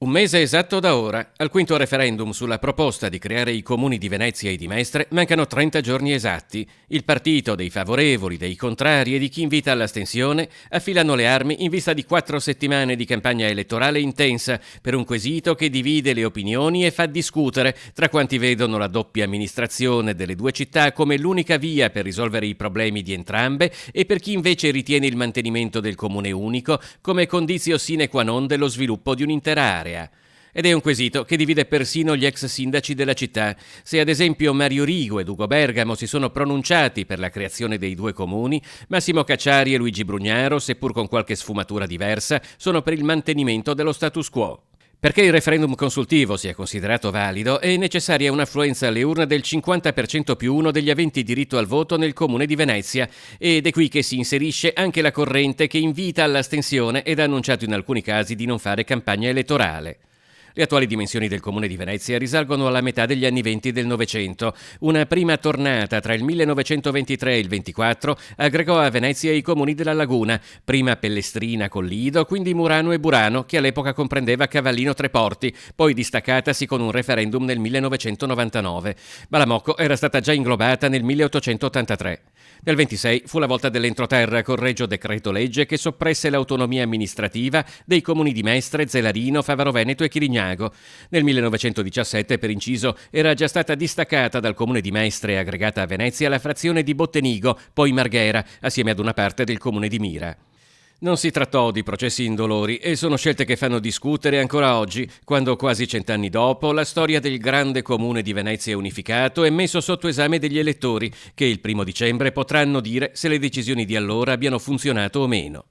Un mese esatto da ora, al quinto referendum sulla proposta di creare i comuni di Venezia e di Mestre, mancano 30 giorni esatti. Il partito dei favorevoli, dei contrari e di chi invita all'astensione affilano le armi in vista di 4 settimane di campagna elettorale intensa per un quesito che divide le opinioni e fa discutere tra quanti vedono la doppia amministrazione delle due città come l'unica via per risolvere i problemi di entrambe e per chi invece ritiene il mantenimento del comune unico come condizio sine qua non dello sviluppo di un'intera area. Ed è un quesito che divide persino gli ex sindaci della città. Se ad esempio Mario Rigo ed Ugo Bergamo si sono pronunciati per la creazione dei due comuni, Massimo Cacciari e Luigi Brugnaro, seppur con qualche sfumatura diversa, sono per il mantenimento dello status quo. Perché il referendum consultivo sia considerato valido è necessaria un'affluenza alle urne del 50% più uno degli aventi diritto al voto nel comune di Venezia ed è qui che si inserisce anche la corrente che invita all'astensione ed ha annunciato in alcuni casi di non fare campagna elettorale. Le attuali dimensioni del comune di Venezia risalgono alla metà degli anni 20 del Novecento. Una prima tornata tra il 1923 e il 24 aggregò a Venezia i comuni della Laguna, prima Pellestrina con Lido, quindi Murano e Burano, che all'epoca comprendeva Cavallino Treporti, poi distaccatasi con un referendum nel 1999. Malamocco era stata già inglobata nel 1883. Nel 26 fu la volta dell'entroterra con regio decreto legge che soppresse l'autonomia amministrativa dei comuni di Mestre, Zelarino, Favaro Veneto e Chirignago. Nel 1917, per inciso, era già stata distaccata dal comune di Mestre e aggregata a Venezia la frazione di Bottenigo, poi Marghera, assieme ad una parte del comune di Mira. Non si trattò di processi indolori e sono scelte che fanno discutere ancora oggi, quando quasi 100 anni dopo la storia del grande comune di Venezia unificato è messo sotto esame degli elettori, che il 1° dicembre potranno dire se le decisioni di allora abbiano funzionato o meno.